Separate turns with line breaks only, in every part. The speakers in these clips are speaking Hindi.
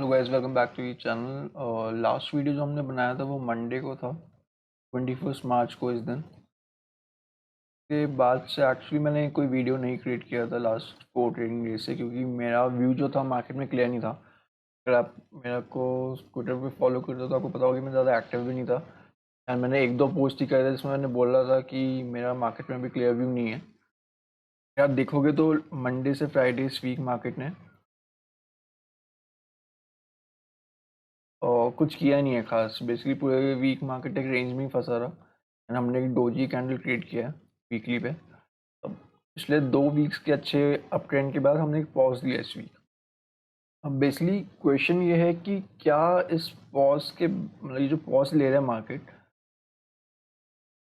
Hello guys, welcome back to ये चैनल। और लास्ट वीडियो जो हमने बनाया था वो मंडे को था, 21 मार्च को। इस दिन के बाद से एक्चुअली मैंने कोई वीडियो नहीं क्रिएट किया था लास्ट 4 ट्रेडिंग डे से, क्योंकि मेरा व्यू जो था मार्केट में क्लियर नहीं था। अगर आप मेरे को ट्विटर पे फॉलो करते हो तो आपको पता होगा कि मैं ज़्यादा एक्टिव भी नहीं था। एंड मैंने एक दो पोस्ट ही करे थे जिसमें मैंने बोल रहा था कि मेरा मार्केट में भी क्लियर व्यू नहीं है। आप देखोगे तो मंडे से फ्राइडे इस वीक मार्केट ने और कुछ किया नहीं है खास। बेसिकली पूरे वीक मार्केट एक रेंज में ही फंसा रहा। एंड हमने एक डोजी कैंडल क्रिएट किया है वीकली पे। अब पिछले 2 वीक्स के अच्छे अप ट्रेंड के बाद हमने एक पॉज लिया इस वीक। अब बेसिकली क्वेश्चन ये है कि क्या इस पॉज के मतलब ये जो पॉज ले रहा है मार्केट,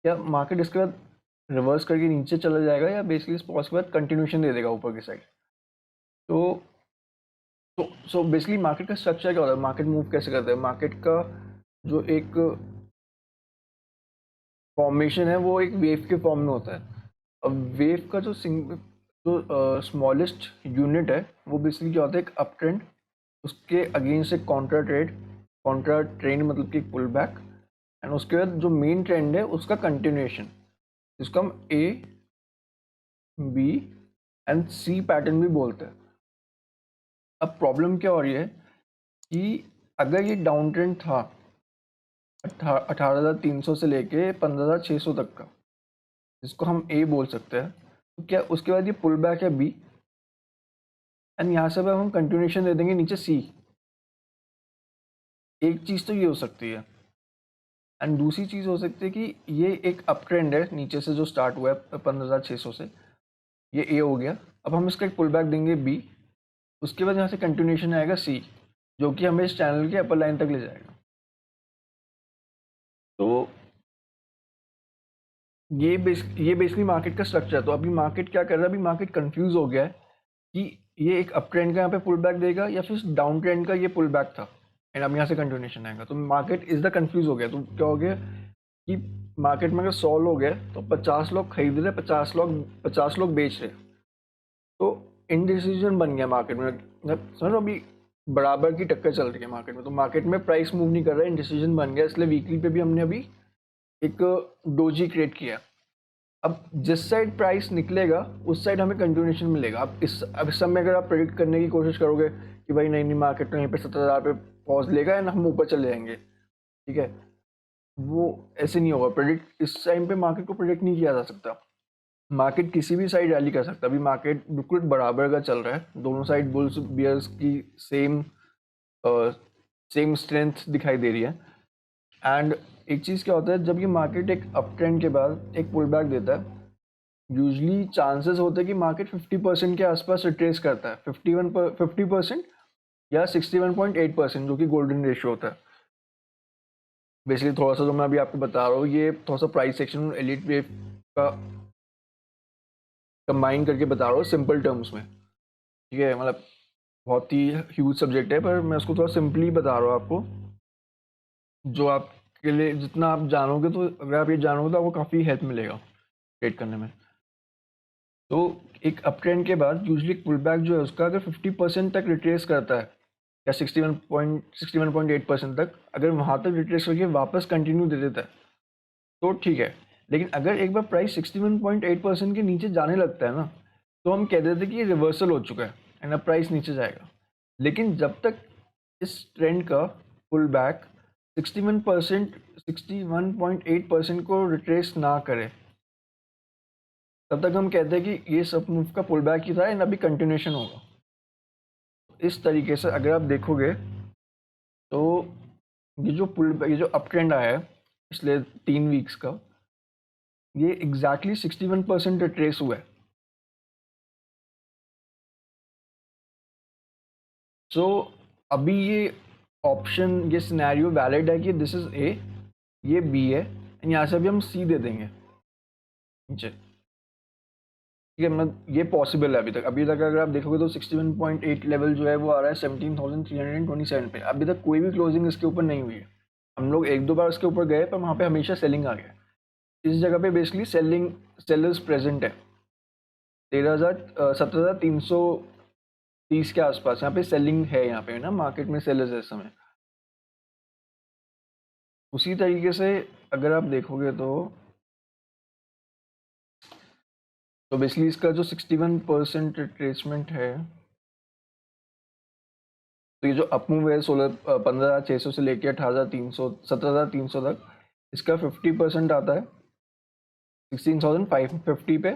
क्या मार्केट इसके बाद रिवर्स करके नीचे चला जाएगा या बेसिकली इस पॉज के बाद कंटिन्यूशन दे देगा ऊपर की साइड। तो सो बेसिकली मार्केट का स्ट्रक्चर क्या होता है, मार्केट मूव कैसे करता है। मार्केट का जो एक फॉर्मेशन है वो एक वेव के फॉर्म में होता है। अब वेव का जो स्मॉलेस्ट यूनिट है वो बेसिकली क्या होता है, एक अप ट्रेंड, उसके अगेंस्ट एक कॉन्ट्रा ट्रेंड मतलब कि पुल बैक, एंड उसके बाद जो मेन ट्रेंड है उसका कंटिन्यूएशन, जिसको हम A B and C pattern भी बोलते हैं। अब प्रॉब्लम क्या हो रही है कि अगर ये डाउन ट्रेंड था 18,300 से लेके 15,600 तक का, जिसको हम ए बोल सकते हैं, तो क्या उसके बाद ये पुल बैक है बी, एंड यहाँ से अब हम कंटिन्यूएशन दे देंगे नीचे सी। एक चीज़ तो ये हो सकती है, एंड दूसरी चीज़ हो सकती है कि ये एक अप ट्रेंड है नीचे से जो स्टार्ट हुआ है 15,600 से, ये ए हो गया। अब हम इसका एक पुल बैक देंगे बी, उसके बाद यहाँ से कंटिन्यूएशन आएगा सी, जो कि हमें इस चैनल के अपर लाइन तक ले जाएगा। तो ये बेसिकली मार्केट का स्ट्रक्चर है। तो अभी मार्केट क्या कर रहा है, अभी मार्केट कंफ्यूज हो गया है कि ये एक अप ट्रेंड का यहाँ पे पुल बैक देगा या फिर डाउन ट्रेंड का ये पुल बैक था, एंड अब यहाँ से कंटिन्यूएशन आएगा। तो मार्केट इज द कंफ्यूज हो गया। तो क्या हो गया कि मार्केट में अगर 100 लोग हैं तो 50 लोग खरीद रहे, 50 लोग बेच रहे। तो इनडिसीजन बन गया मार्केट में, मतलब समझो अभी बराबर की टक्कर चल रही है मार्केट में। तो मार्केट में प्राइस मूव नहीं कर रहा है, इनडिसीजन बन गया। इसलिए वीकली पे भी हमने अभी एक डोजी क्रिएट किया। अब जिस साइड प्राइस निकलेगा उस साइड हमें कंटिन्यूएशन मिलेगा। अब इस समय अगर आप प्रेडिक्ट करने की कोशिश करोगे कि भाई नहीं नहीं मार्केट तो यहीं पे 70,000 पे पॉज लेगा एंड हम ऊपर चले जाएंगे, ठीक है, वो ऐसे नहीं होगा। प्रेडिक्ट इस टाइम पे मार्केट को प्रेडिक्ट नहीं किया जा सकता। मार्केट किसी भी साइड रैली कर सकता है। अभी मार्केट बिल्कुल बराबर का चल रहा है, दोनों साइड बुल्स बियर्स की सेम सेम स्ट्रेंथ दिखाई दे रही है। एंड एक चीज़ क्या होता है, जब ये मार्केट एक अप ट्रेंड के बाद एक पुल बैक देता है, यूजली चांसेस होते हैं कि मार्केट 50% के आसपास रिट्रेस करता है। 50% या 61.8%, जो कि गोल्डन रेशियो होता है। बेसिकली थोड़ा सा जो मैं अभी आपको बता रहा हूँ ये थोड़ा सा प्राइस सेक्शन और एलिट वेव का कंबाइन करके बता रहा हूँ सिंपल टर्म्स में, ठीक है। मतलब बहुत ही ह्यूज सब्जेक्ट है पर मैं उसको थोड़ा सिंपली बता रहा हूँ आपको, जो आपके लिए जितना आप जानोगे, तो अगर आप ये जानोगे तो आपको काफ़ी हेल्प मिलेगा ट्रेड करने में। तो एक अप ट्रेंड के बाद यूजली पुल बैक जो है उसका अगर 50% तक रिट्रेस करता है या 61.8% तक, अगर वहाँ तक रिट्रेस करके वापस कंटिन्यू दे देता है तो ठीक है। लेकिन अगर एक बार प्राइस 61.8% के नीचे जाने लगता है ना, तो हम कह देते हैं कि ये रिवर्सल हो चुका है एंड अब प्राइस नीचे जाएगा। लेकिन जब तक इस ट्रेंड का पुल बैक 61% को रिट्रेस ना करे, तब तक हम कहते हैं कि ये सब मूव का पुल बैक ही था एंड अभी कंटिन्यूशन होगा। इस तरीके से अगर आप देखोगे तो ये जो अप ट्रेंड आया है पिछले 3 वीक्स का, ये एग्जैक्टली 61% रिट्रेस हुआ है। सो अभी ये ऑप्शन, ये सिनेरियो वैलिड है कि दिस इज ए, ये बी है, एंड यहाँ से अभी हम सी दे देंगे नीचे, ठीक है। मतलब ये पॉसिबल है अभी तक अगर आप देखोगे तो 61.8 लेवल जो है वो आ रहा है 17,327 पे। अभी तक कोई भी क्लोजिंग इसके ऊपर नहीं हुई है। हम लोग एक दो बार इसके ऊपर गए पर वहाँ पे हमेशा सेलिंग आ गया। इस जगह पे बेसिकली सेलर्स प्रेजेंट है। 17,300 30 के आसपास यहाँ पे सेलिंग है, यहाँ पे ना मार्केट में सेलर्स है इस समय। उसी तरीके से अगर आप देखोगे तो बेसिकली इसका जो 61% रिट्रेसमेंट है, तो ये जो अपमूव है 15,600 से लेके 18,300 17,300 तक, इसका 50% आता है 16,550 पे,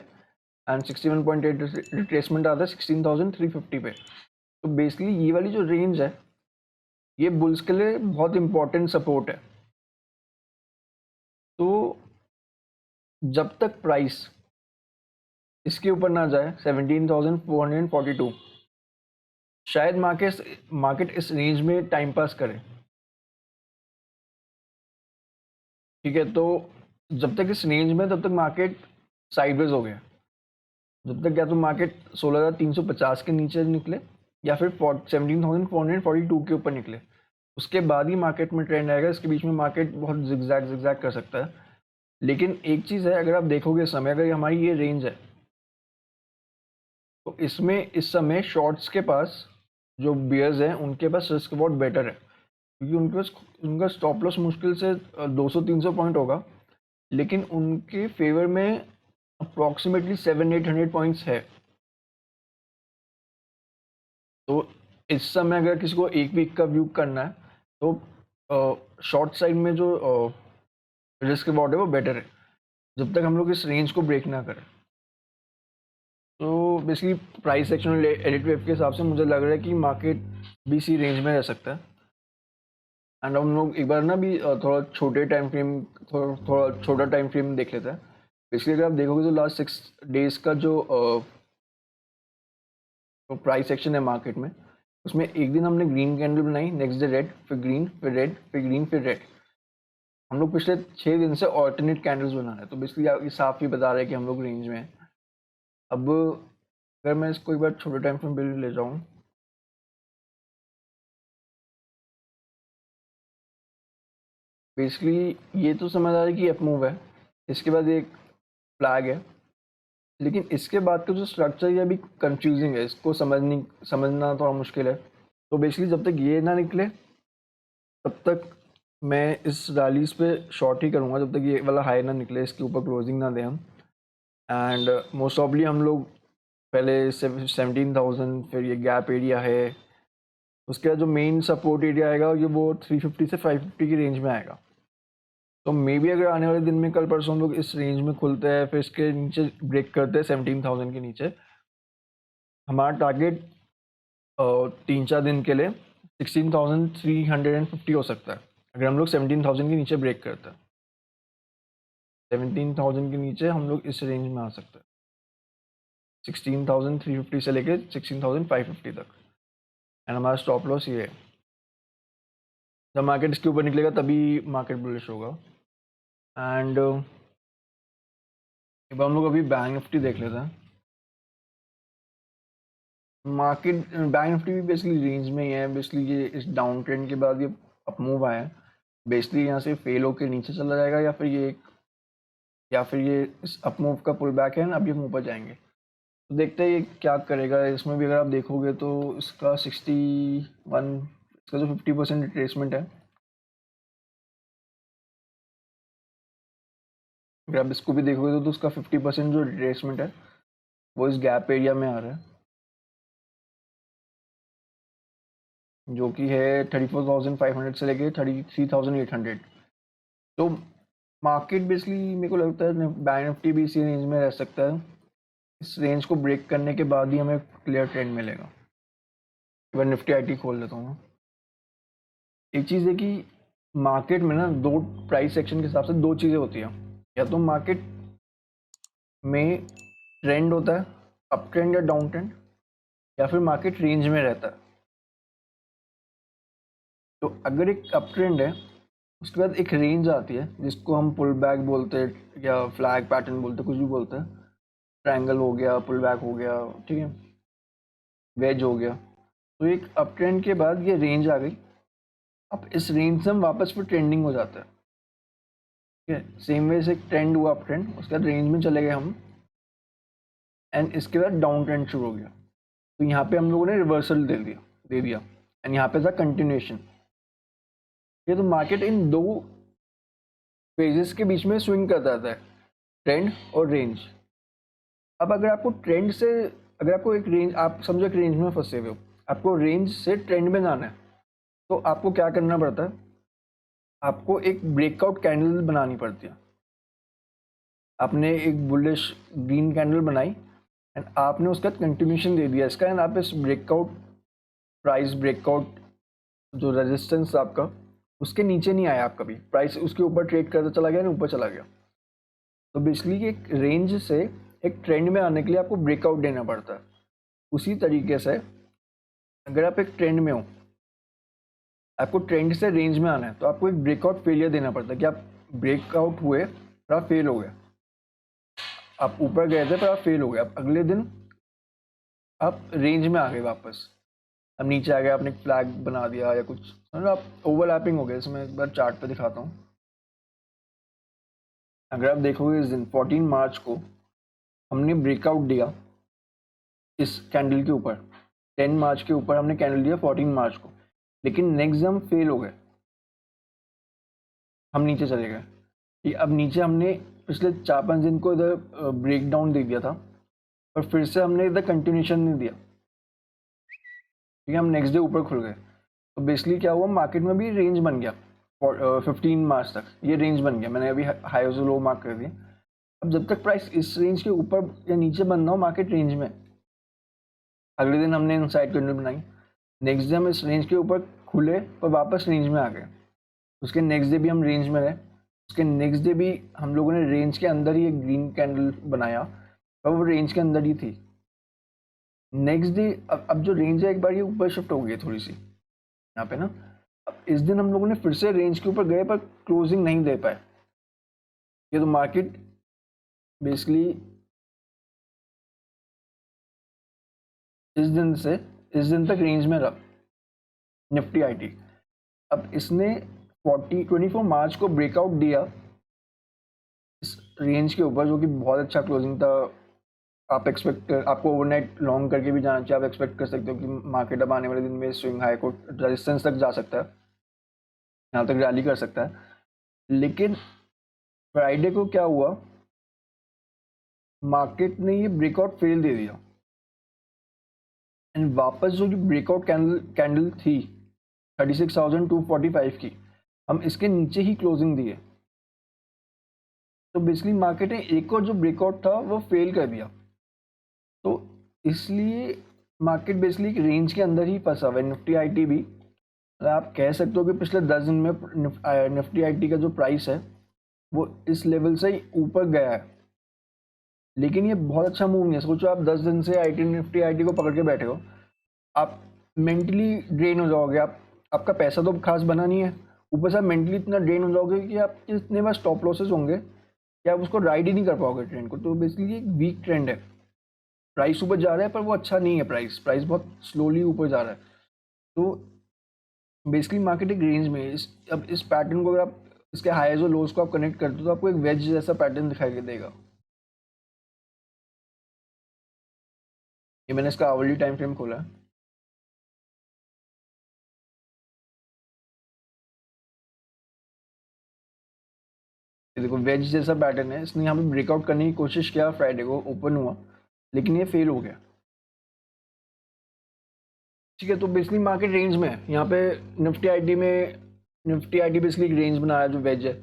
एंड 61.8 रिट्रेसमेंट आता है 16,350 पे। तो बेसिकली ये वाली जो रेंज है ये बुल्स के लिए बहुत इंपॉर्टेंट सपोर्ट है। तो जब तक प्राइस इसके ऊपर ना जाए 17,442, शायद मार्केट इस रेंज में टाइम पास करे। ठीक है, तो जब तक इस रेंज में तब तक मार्केट साइडवेज हो गया। जब तक या तो मार्केट 16,350 के नीचे निकले या फिर 17,442 के ऊपर निकले, उसके बाद ही मार्केट में ट्रेंड आएगा। इसके बीच में मार्केट बहुत जिगजैग कर सकता है। लेकिन एक चीज़ है, अगर आप देखोगे इस समय, अगर हमारी ये रेंज है तो इसमें इस समय शॉर्ट्स के पास, जो बियर्स हैं उनके पास रिस्क बहुत बेटर है, क्योंकि उनके पास उनका स्टॉप लॉस मुश्किल से 200-300 पॉइंट होगा, लेकिन उनके फेवर में अप्रॉक्सीमेटली 700-800 पॉइंट्स है। तो इस समय अगर किसी को एक वीक का व्यू करना है तो शॉर्ट साइड में जो रिस्क रिवॉर्ड है वो बेटर है, जब तक हम लोग इस रेंज को ब्रेक ना करें। तो बेसिकली प्राइस एक्शन और एडिट वेव के हिसाब से मुझे लग रहा है कि मार्केट भी इसी रेंज में रह सकता है। एंड हम लोग एक बार ना भी थोड़ा छोटा टाइम फ्रेम देख लेते हैं। बेसिकली अगर आप देखोगे तो लास्ट 6 डेज का जो प्राइस एक्शन है मार्केट में, उसमें एक दिन हमने ग्रीन कैंडल बनाई, नेक्स्ट डे रेड, फिर ग्रीन, फिर रेड, फिर ग्रीन, फिर रेड। हम लोग पिछले 6 दिन से ऑल्टरनेट कैंडल्स बना रहे हैं, तो बेसिकली ये साफ ही बता रहे हैं कि हम लोग रेंज में हैं। अब अगर मैं इसको एक बार छोटे टाइम फ्रेम बिल्ड ले जाऊँ, बेसिकली ये तो समझ आ रहा है कि अप मूव है, इसके बाद एक फ्लैग है, लेकिन इसके बाद का जो स्ट्रक्चर ये अभी कंफ्यूजिंग है, इसको समझना थोड़ा मुश्किल है। तो बेसिकली जब तक ये ना निकले तब तक मैं इस रैलीज पे शॉर्ट ही करूँगा, जब तक ये वाला हाई ना निकले, इसके ऊपर क्लोजिंग ना दें हम। एंड मोस्ट ऑफली हम लोग पहले 17,000, फिर ये गैप एरिया है, उसके बाद जो मेन सपोर्ट एरिया आएगा ये वो 350 से 550 की रेंज में आएगा। तो मे बी अगर आने वाले दिन में कल परसों हम लोग इस रेंज में खुलते हैं, फिर इसके नीचे ब्रेक करते हैं 17,000 के नीचे, हमारा टारगेट 3-4 दिन के लिए 16,350 हो सकता है, अगर हम लोग 17,000 के नीचे ब्रेक करते हैं। 17,000 के नीचे हम लोग इस रेंज में आ सकते हैं, 16,350 से लेके 16,550 तक। एंड हमारा स्टॉप लॉस ये है। जब मार्केट इसके ऊपर निकलेगा तभी मार्केट बुलिश होगा। एंड अब हम लोग अभी बैंक निफ्टी देख लेते हैं। मार्केट बैंक निफ्टी भी बेसिकली रेंज में ही है। बेसिकली ये इस डाउन ट्रेंड के बाद ये अप मूव आया है, बेसिकली यहाँ से फेल होकर नीचे चला जाएगा, या फिर ये इस अप मूव का पुल बैक है ना, अभी हम ऊपर जाएंगे। तो देखते हैं ये क्या करेगा। इसमें भी अगर आप देखोगे तो इसका 61, इसका जो 50% रिट्रेसमेंट है, अगर आप इसको भी देखोगे तो उसका 50% जो रिट्रेसमेंट है वो इस गैप एरिया में आ रहा है, जो कि है 34,500 से लेके 33,800। तो मार्केट बेसिकली मेरे को लगता है बैंक निफ्टी भी इसी रेंज में रह सकता है। इस रेंज को ब्रेक करने के बाद ही हमें क्लियर ट्रेंड मिलेगा। एक बार निफ्टी आईटी खोल लेता हूँ। एक चीज़ है कि मार्केट में ना दो प्राइस एक्शन के हिसाब से दो चीज़ें होती हैं, या तो मार्केट में ट्रेंड होता है, अप ट्रेंड या डाउन ट्रेंड, या फिर मार्केट रेंज में रहता है। तो अगर एक अप ट्रेंड है, उसके बाद एक रेंज आती है जिसको हम पुल बैक बोलते हैं या फ्लैग पैटर्न बोलते हैं, कुछ भी बोलते हैं। ट्रायंगल हो गया, पुल बैक हो गया, ठीक है, वेज हो गया। तो एक अप ट्रेंड के बाद ये रेंज आ गई, अब इस रेंज से हम वापस फिर ट्रेंडिंग हो जाता है। ठीक है, सेम वे से एक ट्रेंड हुआ अप ट्रेंड, उसके बाद रेंज में चले गए हम, एंड इसके बाद डाउन ट्रेंड शुरू हो गया। तो यहाँ पे हम लोगों ने रिवर्सल दे दिया एंड यहाँ पे था कंटिन्यूएशन। ये तो मार्केट इन दो फेजेस के बीच में स्विंग करता रहता है, ट्रेंड और रेंज। अब अगर आपको ट्रेंड से, अगर आपको एक रेंज, आप समझो एक रेंज में फंसे हुए हो, आपको रेंज से ट्रेंड में जाना है, तो आपको क्या करना पड़ता है, आपको एक ब्रेकआउट कैंडल बनानी पड़ती है। आपने एक बुलिश ग्रीन कैंडल बनाई एंड आपने उसका कंटिन्यूशन दे दिया इसका, एंड आप इस ब्रेकआउट प्राइस ब्रेकआउट जो रेजिस्टेंस आपका, उसके नीचे नहीं आया आप कभी, प्राइस उसके ऊपर ट्रेड करता चला गया ना, ऊपर चला गया। तो बेसिकली एक रेंज से एक ट्रेंड में आने के लिए आपको ब्रेकआउट देना पड़ता है। उसी तरीके से अगर आप एक ट्रेंड में हो, आपको ट्रेंड से रेंज में आना है, तो आपको एक ब्रेकआउट फेलियर देना पड़ता है कि आप ब्रेकआउट हुए पर आप फेल हो गए, आप ऊपर गए थे पर आप फेल हो गए, अब अगले दिन आप रेंज में आ गए वापस, अब नीचे आ गए, आपने एक फ्लैग बना दिया या कुछ, मतलब आप ओवरलैपिंग हो गए। इसमें एक बार चार्ट पे दिखाता हूँ। अगर आप देखोगे इस दिन 14 मार्च को हमने ब्रेकआउट दिया इस कैंडल के ऊपर, 10 मार्च के ऊपर हमने कैंडल दिया 14 मार्च को, लेकिन नेक्स्ट हम फेल हो गए, हम नीचे चले गए। कि अब नीचे हमने पिछले 4-5 दिन को इधर ब्रेक डाउन दे दिया था, और फिर से हमने इधर कंटिन्यूशन नहीं दिया, ठीक है, हम नेक्स्ट डे ऊपर खुल गए। तो बेसिकली क्या हुआ, मार्केट में भी रेंज बन गया 15 मार्च तक, ये रेंज बन गया, मैंने अभी हाई और लो मार्क कर दिया। अब जब तक प्राइस इस रेंज के ऊपर या नीचे बन रहा हो, मार्केट रेंज में। अगले दिन हमने इनसाइड कैंडल बनाई, नेक्स्ट डे हम इस रेंज के ऊपर खुले पर वापस रेंज में आ गए, उसके नेक्स्ट डे भी हम रेंज में रहे, उसके नेक्स्ट डे भी हम लोगों ने रेंज के अंदर ही एक ग्रीन कैंडल बनाया, और वो रेंज के अंदर ही थी। नेक्स्ट डे अब जो रेंज है एक बार ये ऊपर शिफ्ट हो गई थोड़ी सी यहाँ पे ना। अब इस दिन हम लोगों ने फिर से रेंज के ऊपर गए पर क्लोजिंग नहीं दे पाए। ये तो मार्केट बेसिकली इस दिन तक रेंज में रहा, निफ्टी आईटी। अब इसने 24 मार्च को ब्रेकआउट दिया इस रेंज के ऊपर, जो कि बहुत अच्छा क्लोजिंग था। आप आपको ओवरनाइट लॉन्ग करके भी जाना चाहिए, आप एक्सपेक्ट कर सकते हो कि मार्केट अब आने वाले दिन में स्विंग हाई को रेजिस्टेंस तक जा सकता है, यहाँ तक रैली कर सकता है। लेकिन फ्राइडे को क्या हुआ, मार्केट ने ये ब्रेकआउट फेल दे दिया, एंड वापस जो ब्रेकआउट कैंडल थी 36,245 की, हम इसके नीचे ही क्लोजिंग दिए। तो बेसिकली मार्केट ने एक और जो ब्रेकआउट था वो फेल कर दिया, तो इसलिए मार्केट बेसिकली रेंज के अंदर ही फंसा हुआ है। निफ्टी आईटी भी, आप कह सकते हो कि पिछले 10 दिन में निफ्टी आईटी का जो प्राइस है वो इस लेवल से ही ऊपर गया है, लेकिन ये बहुत अच्छा मूव नहीं है। सोचो आप 10 दिन से निफ्टी आईटी को पकड़ के बैठे हो, आप मेंटली ड्रेन हो जाओगे, आपका पैसा तो खास बना नहीं है, ऊपर से आप मेंटली इतना ड्रेन हो जाओगे कि आपके इतने बार स्टॉप लॉसेस होंगे कि आप उसको राइड ही नहीं कर पाओगे ट्रेंड को। तो बेसिकली एक वीक ट्रेंड है, प्राइस ऊपर जा रहा है पर वो अच्छा नहीं है, प्राइस बहुत स्लोली ऊपर जा रहा है। तो बेसिकली मार्केट एक रेंज में अब इस पैटर्न को अगर आप इसके हाईज और लोज को आप कनेक्ट करते हो तो आपको एक वेज जैसा पैटर्न दिखाई देगा। ये मैंने इसका आवरली टाइम फ्रेम खोला है, ये देखो वेज जैसा पैटर्न है। इसने यहाँ पे ब्रेकआउट करने की कोशिश किया, फ्राइडे को ओपन हुआ लेकिन ये फेल हो गया, ठीक है। तो बेसिकली मार्केट रेंज में है यहाँ पे। निफ्टी आईटी बेसिकली एक रेंज बनाया जो वेज है,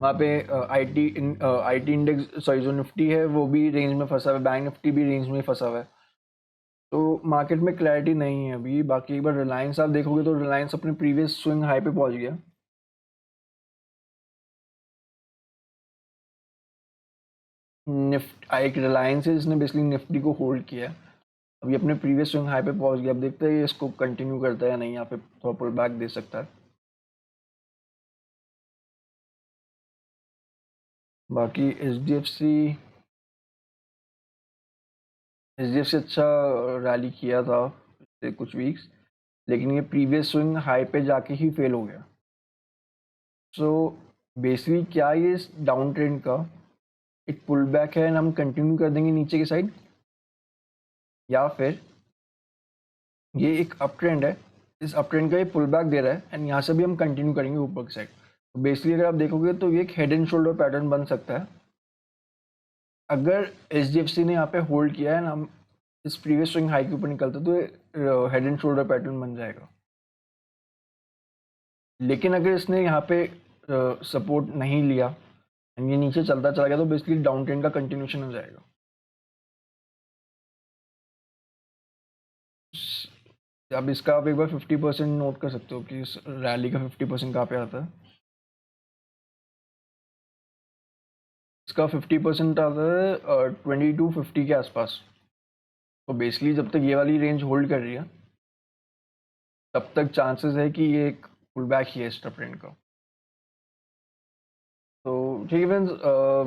वहाँ पे आईटी इंडेक्स, सॉरी जो निफ्टी है वो भी रेंज में फंसा हुआ है, बैंक निफ्टी भी रेंज में फंसा हुआ है। तो मार्केट में क्लैरिटी नहीं है अभी। बाकी एक बार रिलायंस आप देखोगे तो रिलायंस अपने प्रीवियस स्विंग हाई पे पहुंच गया। एक रिलायंस है जिसने बेसिकली निफ्टी को होल्ड किया है, अभी अपने प्रीवियस स्विंग हाई पे पहुंच गया। अब देखते हैं ये इसको कंटिन्यू करता है या नहीं, यहाँ पे थोड़ा पुल बैक दे सकता है। बाकी एच डी एफ सी अच्छा रैली किया था पिछले कुछ वीक्स, लेकिन ये प्रीवियस स्विंग हाई पे जाके ही फेल हो गया। सो बेसिकली क्या ये डाउन ट्रेंड का एक पुल बैक है, हम कंटिन्यू कर देंगे नीचे की साइड, या फिर ये एक अप ट्रेंड है, इस अप ट्रेंड का ये पुल बैक दे रहा है एंड यहाँ से भी हम कंटिन्यू करेंगे ऊपर की साइड। तो बेसिकली अगर आप देखोगे तो ये एक हेड एंड शोल्डर पैटर्न बन सकता है अगर एचडीएफसी ने यहाँ पे होल्ड किया है ना, हम इस प्रीवियस स्विंग हाई के ऊपर निकलते तो ये हेड एंड शोल्डर पैटर्न बन जाएगा। लेकिन अगर इसने यहाँ पे सपोर्ट नहीं लिया एंड ये नीचे चलता चला गया तो बेसिकली डाउन ट्रेंड का कंटिन्यूशन हो जाएगा। अब इसका आप एक बार 50% नोट कर सकते हो कि इस रैली का 50% कहाँ पे आता है। इसका 50% आता है 2250 के आसपास। तो बेसिकली जब तक ये वाली रेंज होल्ड कर रही है तब तक चांसेस है कि ये एक पुल बैक ही है इस ट्रेंड का। तो ठीक है फ्रेंड्स,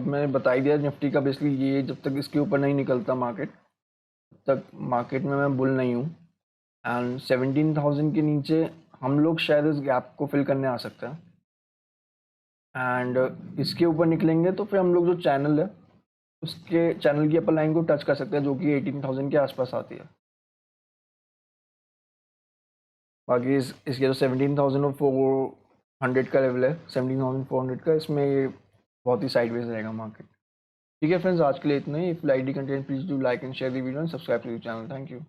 मैंने बता ही दिया निफ्टी का बेसिकली ये जब तक इसके ऊपर नहीं निकलता मार्केट तब तक मार्केट में मैं बुल नहीं हूँ। एंड 17,000 के नीचे हम लोग शायद इस गैप को फिल करने आ सकते हैं एंड इसके ऊपर निकलेंगे तो फिर हम लोग जो चैनल है उसके चैनल की अपर लाइन को टच कर सकते हैं जो कि 18,000 के आसपास आती है। बाकी इसके जो 17,400 का लेवल है 17,400 का, इसमें ये बहुत ही साइडवेज रहेगा मार्केट। ठीक है फ्रेंड्स, आज के लिए इतना ही। If like the content please do like and share the video and subscribe to the channel. Thank you.